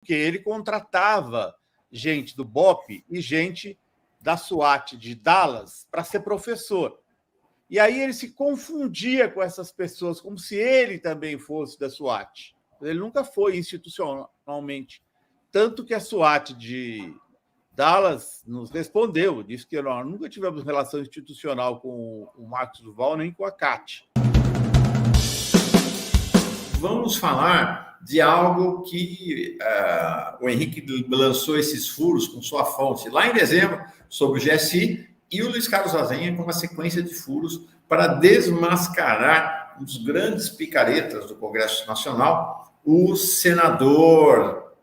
porque ele contratava gente do BOPE e gente da SWAT de Dallas para ser professor. E aí ele se confundia com essas pessoas, como se ele também fosse da SWAT. Ele nunca foi institucionalmente. Tanto que a SWAT de Dallas nos respondeu, disse que nós nunca tivemos relação institucional com o Marcos Duval, nem com a CAT. Vamos falar de algo que o Henrique lançou esses furos com sua fonte lá em dezembro sobre o GSI e o Luiz Carlos Azenha com uma sequência de furos para desmascarar um dos grandes picaretas do Nacional, o senador,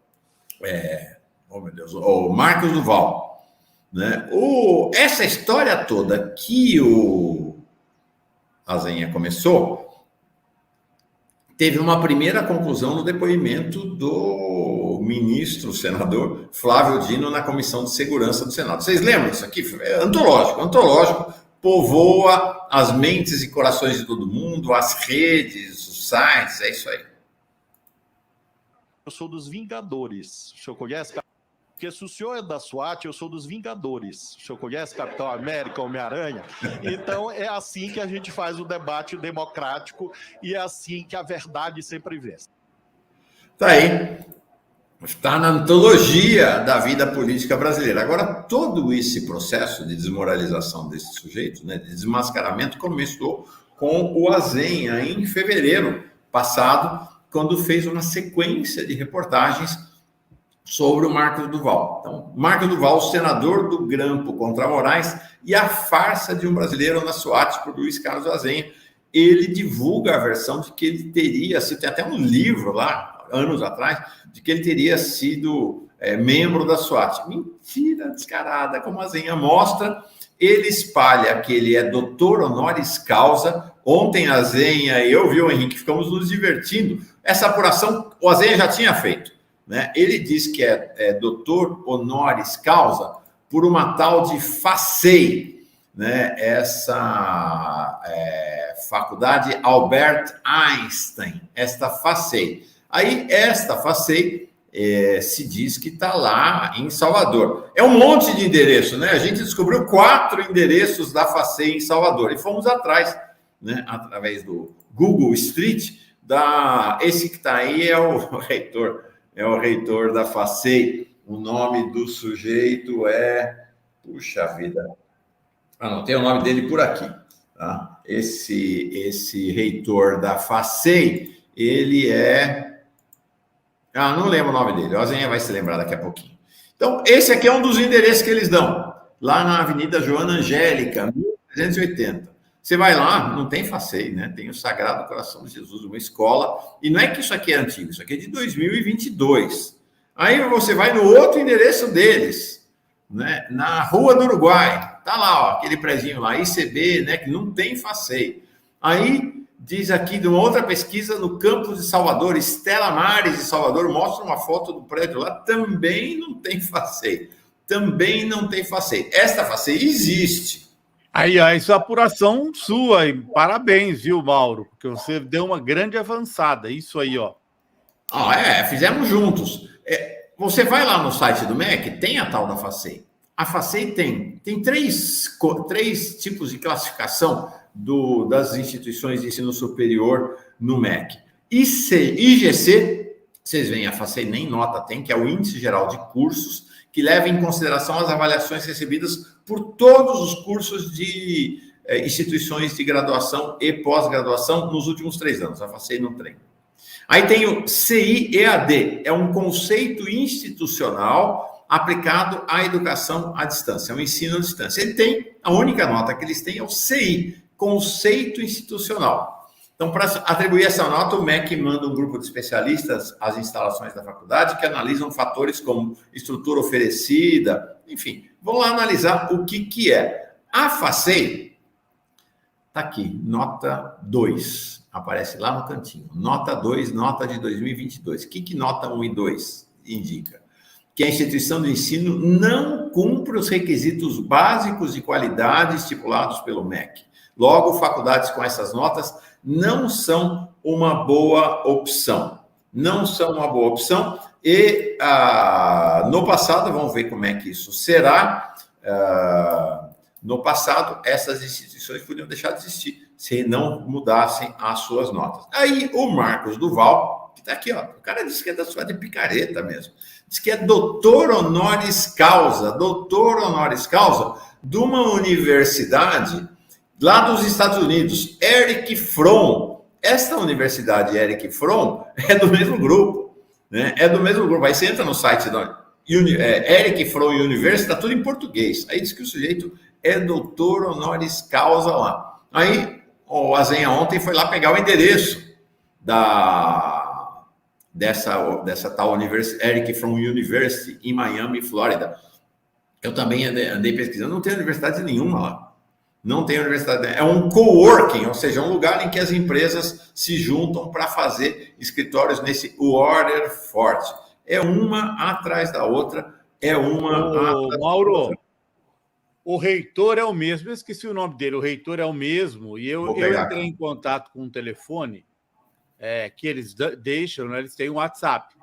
o Marcos Duval. Né? Essa história toda que o Azenha começou teve uma primeira conclusão no depoimento do ministro, senador Flávio Dino, na Comissão de Segurança do Senado. Vocês lembram disso aqui? É antológico, povoa as mentes e corações de todo mundo, as redes, os sites, é isso aí. Eu sou dos Vingadores. O senhor conhece? Porque se o senhor é da SWAT, eu sou dos Vingadores. O senhor conhece Capitão América, Homem-Aranha? Então, é assim que a gente faz o debate democrático e é assim que a verdade sempre vence. Tá aí. Está na antologia da vida política brasileira. Agora, todo esse processo de desmoralização desse sujeito, né, de desmascaramento, começou com o Azenha em fevereiro passado, quando fez uma sequência de reportagens sobre o Marcos Duval. Então, Marcos Duval, senador do Grampo contra Moraes, e a farsa de um brasileiro na SWAT por Luiz Carlos Azenha. Ele divulga a versão de que ele teria sido, tem até um livro lá, anos atrás, de que ele teria sido membro da SWAT. Mentira descarada, como a Azenha mostra. Ele espalha que ele é doutor honoris causa. Ontem a Azenha e eu, viu, Henrique, ficamos nos divertindo. Essa apuração o Azenha já tinha feito. Né? Ele diz que é doutor honoris causa por uma tal de FACEI, né? Essa faculdade Albert Einstein, esta FACEI. Aí, esta FACEI se diz que está lá em Salvador. É um monte de endereço, né? A gente descobriu 4 endereços da FACEI em Salvador e fomos atrás, né? Através do Google Street, esse que está aí é o reitor. É o reitor da FACEI. O nome do sujeito é... Puxa vida. Não tem o nome dele por aqui. Tá? Esse reitor da FACEI, ele é... não lembro o nome dele. O Azenha vai se lembrar daqui a pouquinho. Então, esse aqui é um dos endereços que eles dão. Lá na Avenida Joana Angélica, 1380. Você vai lá, não tem FACEI, né? Tem o Sagrado Coração de Jesus, uma escola. E não é que isso aqui é antigo, isso aqui é de 2022. Aí você vai no outro endereço deles, né? Na Rua do Uruguai. Tá lá, ó, aquele prezinho lá, ICB, né? Que não tem FACEI. Aí diz aqui de uma outra pesquisa no campus de Salvador, Estela Mares de Salvador, mostra uma foto do prédio lá, também não tem FACEI. Também não tem FACEI. Esta FACEI existe. Aí, isso é apuração sua, e parabéns, viu, Mauro? Porque você deu uma grande avançada, isso aí, ó. Fizemos juntos. Você vai lá no site do MEC, tem a tal da FACEI. A FACEI tem 3 tipos de classificação das instituições de ensino superior no MEC. IGC, vocês veem, a FACEI nem nota tem, que é o Índice Geral de Cursos, que leva em consideração as avaliações recebidas por todos os cursos de instituições de graduação e pós-graduação nos últimos 3 anos. A FACEI não tem. Aí tem o CIEAD, é um conceito institucional aplicado à educação à distância, ao ensino à distância. Ele tem, a única nota que eles têm é o CI, conceito institucional. Então, para atribuir essa nota, o MEC manda um grupo de especialistas às instalações da faculdade que analisam fatores como estrutura oferecida, enfim, vão lá analisar o que é. A FACEI está aqui, nota 2, aparece lá no cantinho. Nota 2, nota de 2022. O que nota 1 e 2 indica? Que a instituição de ensino não cumpre os requisitos básicos de qualidade estipulados pelo MEC. Logo, faculdades com essas notas não são uma boa opção. não são uma boa opção. E no passado, vamos ver como é que isso será. No passado, essas instituições podiam deixar de existir se não mudassem as suas notas. Aí o Marcos Duval, que está aqui, ó, o cara disse que é da sua de picareta mesmo, diz que é doutor honoris causa de uma universidade lá dos Estados Unidos, Erich Fromm. Esta universidade Erich Fromm é do mesmo grupo, né? É do mesmo grupo. Aí você entra no site da Erich Fromm University, está tudo em português. Aí diz que o sujeito é doutor honoris causa lá. Aí o Azenha ontem foi lá pegar o endereço dessa tal Erich Fromm University em Miami, Flórida. Eu também andei pesquisando, não tem universidade nenhuma lá. Não tem universidade. É um coworking, ou seja, um lugar em que as empresas se juntam para fazer escritórios nesse Waterford. É uma atrás da outra, Mauro, o reitor é o mesmo, eu esqueci o nome dele, o reitor é o mesmo, e eu entrei em contato com um telefone que eles deixam, né? Eles têm um WhatsApp.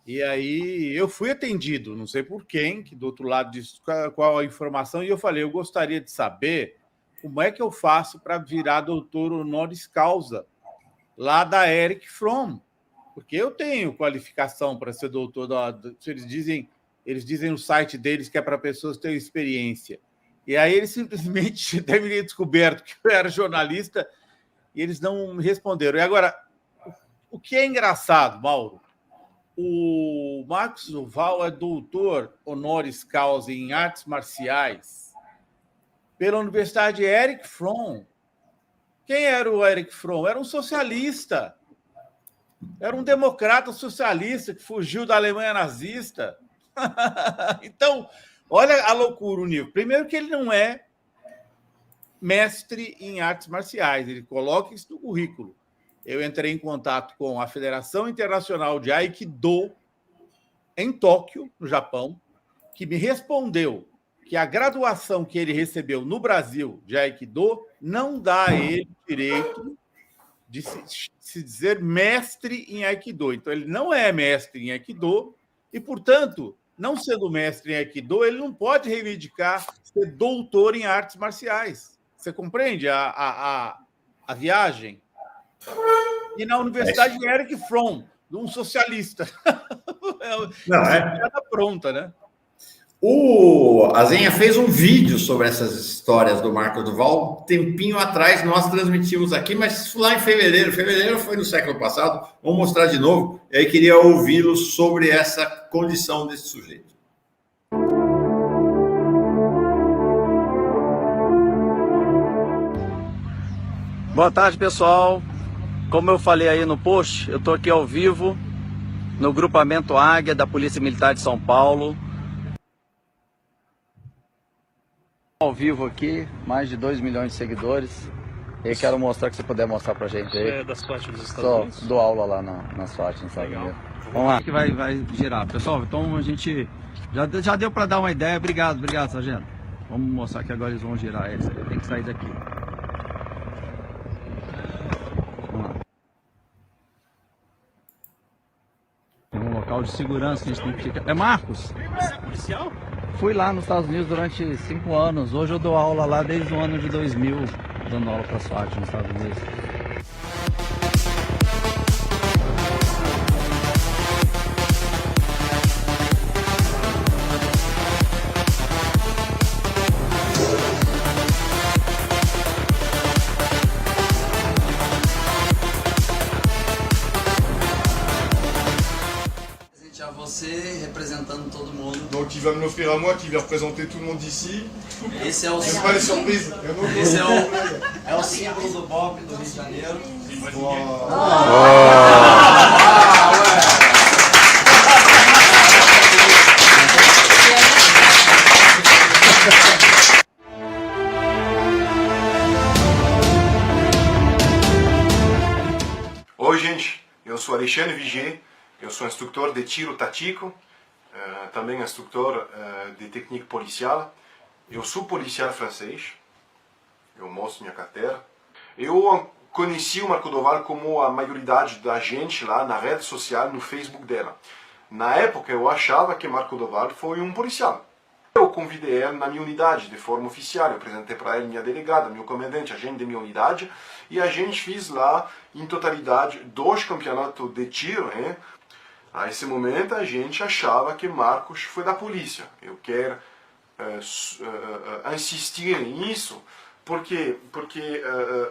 E aí eu fui atendido, não sei por quem, que do outro lado disse qual a informação, e eu falei, eu gostaria de saber como é que eu faço para virar doutor honoris causa lá da Erich Fromm, porque eu tenho qualificação para ser doutor. Eles dizem no site deles que é para pessoas terem experiência. E aí eles simplesmente deveriam descoberto que eu era jornalista e eles não me responderam. E agora, o que é engraçado, Mauro, o Marcos Duval é doutor honoris causa em artes marciais pela Universidade Erich Fromm. Quem era o Erich Fromm? Era um socialista. Era um democrata socialista que fugiu da Alemanha nazista. Então, olha a loucura, o nível. Primeiro que ele não é mestre em artes marciais, ele coloca isso no currículo. Eu entrei em contato com a Federação Internacional de Aikido em Tóquio, no Japão, que me respondeu que a graduação que ele recebeu no Brasil de Aikido não dá a ele direito de se dizer mestre em Aikido. Então, ele não é mestre em Aikido e, portanto, não sendo mestre em Aikido, ele não pode reivindicar ser doutor em artes marciais. Você compreende a viagem? E na Universidade Erich Fromm, de um socialista. Não, piada pronta, né? O Azenha fez um vídeo sobre essas histórias do Marcos Duval, um tempinho atrás, nós transmitimos aqui, mas lá em fevereiro foi no século passado, vamos mostrar de novo, e aí queria ouvi-lo sobre essa condição desse sujeito. Boa tarde, pessoal. Como eu falei aí no post, eu estou aqui ao vivo no grupamento Águia da Polícia Militar de São Paulo. Ao vivo aqui, mais de 2 milhões de seguidores. E quero mostrar, que você puder mostrar pra gente aí. É da SWAT dos Estados Unidos? Dou aula lá na SWAT nos Estados Unidos. Vamos lá. Que vai girar. Pessoal, então a gente já deu para dar uma ideia. Obrigado, sargento. Vamos mostrar que agora eles vão girar eles. Tem que sair daqui. Vamos lá. Tem um local de segurança que a gente tem que ficar. É Marcos? Você é policial? Fui lá nos Estados Unidos durante 5 anos. Hoje eu dou aula lá desde o ano de 2000, dando aula para SWAT nos Estados Unidos. A você, representando todo mundo. Donc il va me l'offrir à moi, qui va représenter tout le monde ici. Esse é o J'aime pas les surprises. Esse é o símbolo do BOP do Rio de Janeiro. Oi gente, eu sou Alexandre Vigier, eu sou instrutor de tiro tático, também instrutor de técnica policial. Eu sou policial francês, eu mostro minha carteira. Eu conheci o Marco Doval como a maioridade da gente lá na rede social, no Facebook dela. Na época eu achava que Marco Doval foi um policial. Eu convidei ele na minha unidade de forma oficial, eu apresentei para ele minha delegada, meu comandante, a gente de minha unidade, e a gente fez lá, em totalidade, 2 campeonatos de tiro. Hein? A esse momento a gente achava que Marcos foi da polícia. Eu quero insistir nisso, porque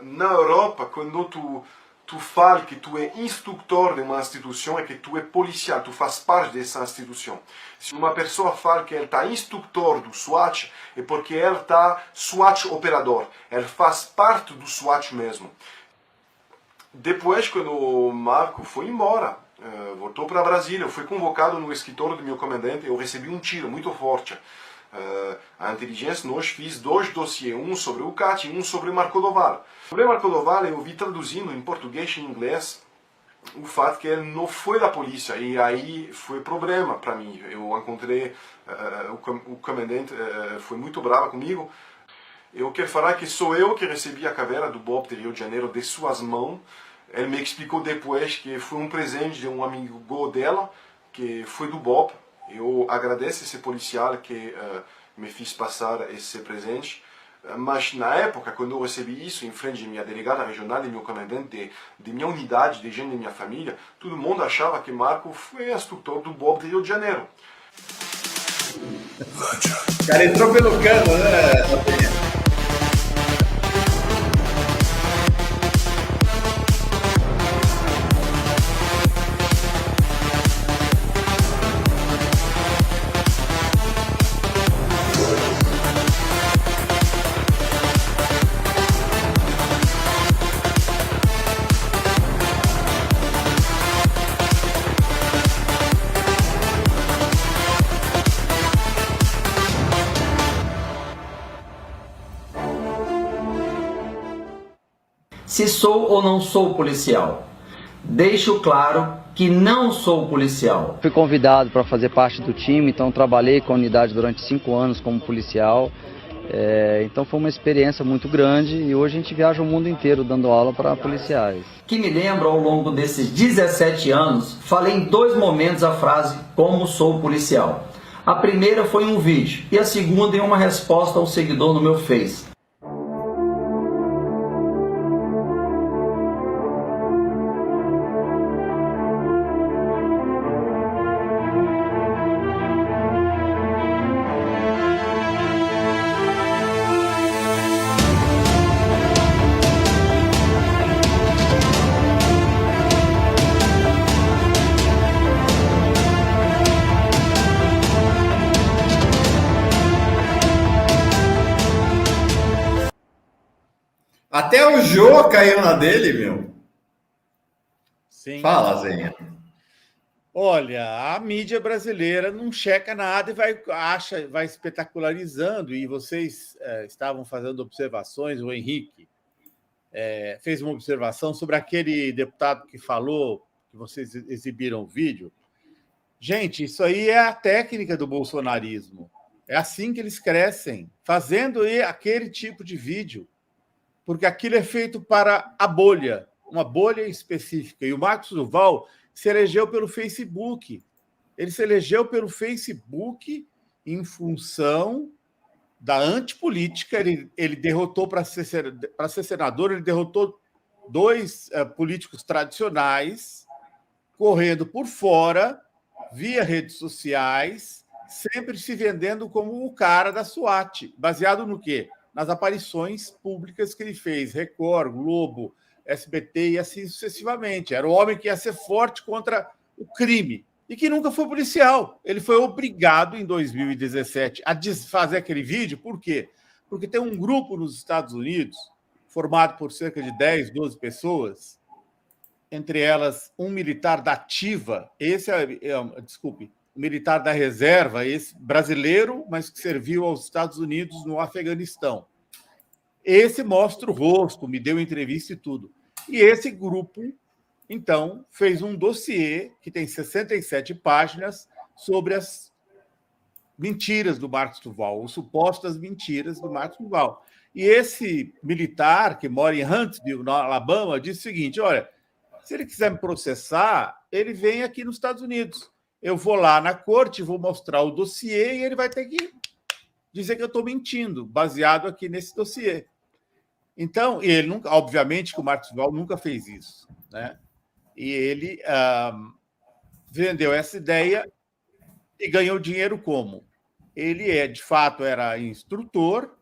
na Europa, quando tu fala que tu é instrutor de uma instituição, é que tu é policial, tu faz parte dessa instituição. Se uma pessoa fala que ele está instrutor do SWAT, é porque ele está SWAT operador, ele faz parte do SWAT mesmo. Depois, quando o Marco foi embora, voltou para Brasília, eu fui convocado no escritório do meu comandante, eu recebi um tiro muito forte. A inteligência nós fez 2 dossiês, um sobre o CAT e um sobre Marco Doval. Sobre Marco Doval eu vi traduzindo em português e em inglês o fato que ele não foi da polícia, e aí foi problema para mim. Eu encontrei, o comandante foi muito bravo comigo. Eu quero falar que sou eu que recebi a caveira do BOP de Rio de Janeiro de suas mãos. Ele me explicou depois que foi um presente de um amigo dela, que foi do BOP. Eu agradeço esse policial que me fez passar esse presente, mas na época, quando eu recebi isso em frente de minha delegada regional e meu comandante de minha unidade, de gente de minha família, todo mundo achava que Marco foi instrutor do BOP de Rio de Janeiro. O cara entrou pelo cano, né? Se sou ou não sou policial? Deixo claro que não sou policial. Fui convidado para fazer parte do time, então trabalhei com a unidade durante 5 anos como policial. Então foi uma experiência muito grande e hoje a gente viaja o mundo inteiro dando aula para policiais. Que me lembro, ao longo desses 17 anos, falei em 2 momentos a frase "como sou policial". A primeira foi em um vídeo e a segunda em uma resposta ao seguidor no meu Face. Até o Jô caiu na dele, meu. Sim. Fala, Zenha. Olha, a mídia brasileira não checa nada e vai espetacularizando. E vocês estavam fazendo observações, o Henrique fez uma observação sobre aquele deputado que falou, que vocês exibiram o vídeo. Gente, isso aí é a técnica do bolsonarismo. É assim que eles crescem, fazendo aquele tipo de vídeo. Porque aquilo é feito para a bolha, uma bolha específica. E o Marcos Duval se elegeu pelo Facebook. Ele se elegeu pelo Facebook em função da antipolítica. Ele derrotou, para ser senador, ele derrotou 2 políticos tradicionais, correndo por fora, via redes sociais, sempre se vendendo como o cara da SWAT. Baseado no quê? Nas aparições públicas que ele fez, Record, Globo, SBT e assim sucessivamente. Era o homem que ia ser forte contra o crime e que nunca foi policial. Ele foi obrigado, em 2017, a desfazer aquele vídeo. Por quê? Porque tem um grupo nos Estados Unidos, formado por cerca de 10, 12 pessoas, entre elas um militar da ativa, um militar da reserva, esse brasileiro, mas que serviu aos Estados Unidos no Afeganistão. Esse mostra o rosto, me deu entrevista e tudo. E esse grupo, então, fez um dossiê que tem 67 páginas sobre as mentiras do Marcos Duval, ou supostas mentiras do Marcos Duval. E esse militar, que mora em Huntsville, no Alabama, disse o seguinte: olha, se ele quiser me processar, ele vem aqui nos Estados Unidos. Eu vou lá na corte, vou mostrar o dossiê e ele vai ter que dizer que eu estou mentindo, baseado aqui nesse dossiê. Então, ele nunca, obviamente que o Marcos Duval nunca fez isso, né? E ele vendeu essa ideia e ganhou dinheiro como? Ele, de fato, era instrutor,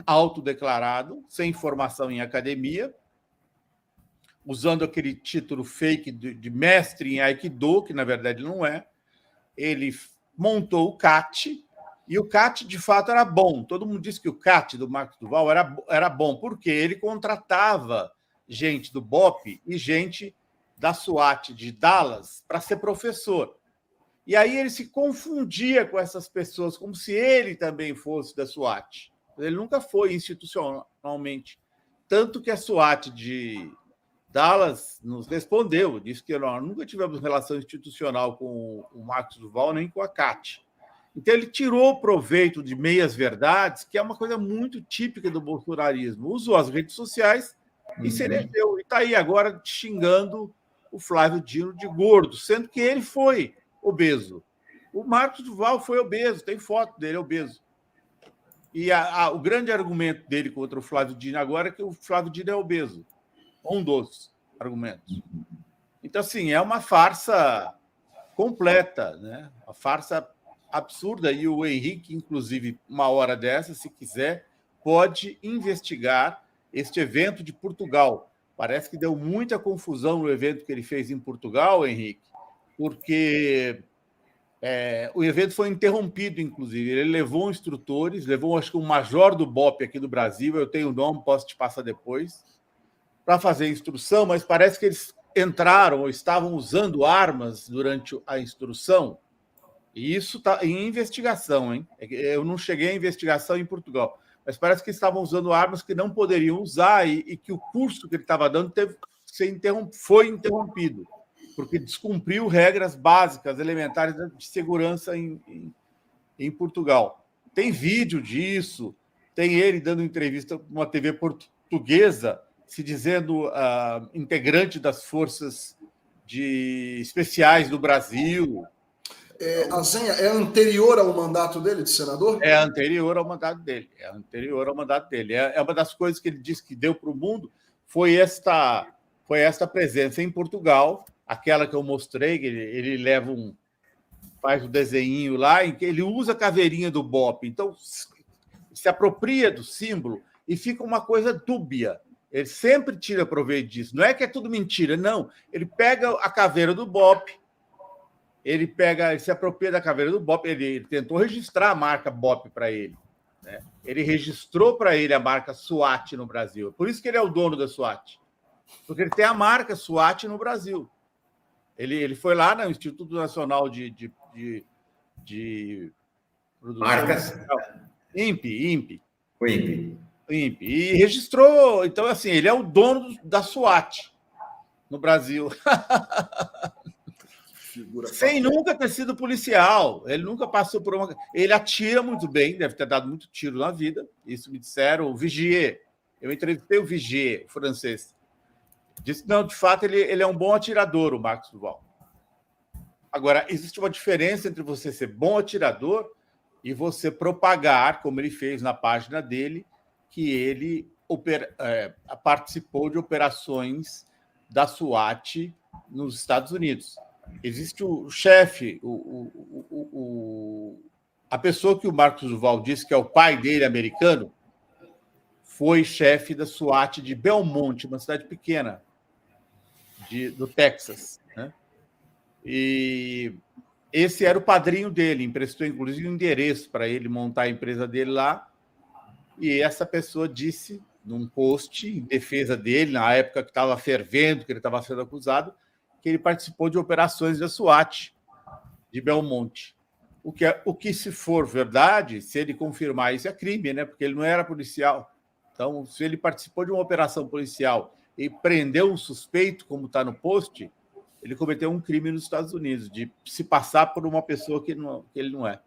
autodeclarado, sem formação em academia, usando aquele título fake de mestre em Aikido, que na verdade não é. Ele montou o CAT, e o CAT, de fato, era bom. Todo mundo disse que o CAT do Marcos Duval era bom, porque ele contratava gente do BOPE e gente da SWAT de Dallas para ser professor. E aí ele se confundia com essas pessoas, como se ele também fosse da SWAT. Ele nunca foi institucionalmente. Tanto que a SWAT de Dallas nos respondeu, disse que nós nunca tivemos relação institucional com o Marcos Duval, nem com a CAT. Então, ele tirou proveito de meias-verdades, que é uma coisa muito típica do bolsonarismo. Usou as redes sociais e se elegeu. E está aí agora xingando o Flávio Dino de gordo, sendo que ele foi obeso. O Marcos Duval foi obeso, tem foto dele obeso. E o grande argumento dele contra o Flávio Dino agora é que o Flávio Dino é obeso. Um dos argumentos. Então, assim, é uma farsa completa, né? Uma farsa absurda. E o Henrique, inclusive, uma hora dessa, se quiser, pode investigar este evento de Portugal. Parece que deu muita confusão no evento que ele fez em Portugal, Henrique, porque o evento foi interrompido, inclusive. Ele levou instrutores, levou, acho que, um major do BOPE aqui do Brasil, eu tenho o nome, posso te passar depois, para fazer instrução, mas parece que eles entraram ou estavam usando armas durante a instrução, e isso está em investigação, hein? Eu não cheguei à investigação em Portugal, mas parece que estavam usando armas que não poderiam usar e que o curso que ele estava dando foi interrompido, porque descumpriu regras básicas, elementares de segurança em Portugal. Tem vídeo disso, tem ele dando entrevista para uma TV portuguesa, se dizendo integrante das forças especiais do Brasil. A Zenha é anterior ao mandato dele de senador? É anterior ao mandato dele. É uma das coisas que ele disse que deu para o mundo foi esta presença em Portugal, aquela que eu mostrei, que ele leva faz o desenho lá, em que ele usa a caveirinha do BOPE. Então, se apropria do símbolo e fica uma coisa dúbia. Ele sempre tira proveito disso. Não é que é tudo mentira, não. Ele pega a caveira do BOPE, ele se apropria da caveira do BOPE, ele tentou registrar a marca BOPE para ele, né? Ele registrou para ele a marca SWAT no Brasil. Por isso que ele é o dono da SWAT. Porque ele tem a marca SWAT no Brasil. Ele foi lá no Instituto Nacional de Produção... Marcas? INPE. O INPE. E registrou. Então, assim, ele é o dono da SWAT no Brasil. Sem nunca ter sido policial. Ele nunca passou por uma... Ele atira muito bem, deve ter dado muito tiro na vida. Isso me disseram. O Vigier. Eu entrevistei o Vigier, o francês. Disse que, não, de fato, ele é um bom atirador, o Marcos Duval. Agora, existe uma diferença entre você ser bom atirador e você propagar, como ele fez na página dele, que ele participou de operações da SWAT nos Estados Unidos. Existe o chefe, a pessoa que o Marcos Duval disse que é o pai dele, americano, foi chefe da SWAT de Belmont, uma cidade pequena do Texas, né? E esse era o padrinho dele, emprestou inclusive um endereço para ele montar a empresa dele lá. E essa pessoa disse, num post em defesa dele, na época que estava fervendo, que ele estava sendo acusado, que ele participou de operações da SWAT de Belmonte. O que, se for verdade, se ele confirmar isso, é crime, né? Porque ele não era policial. Então, se ele participou de uma operação policial e prendeu um suspeito, como está no post, ele cometeu um crime nos Estados Unidos, de se passar por uma pessoa que ele não é.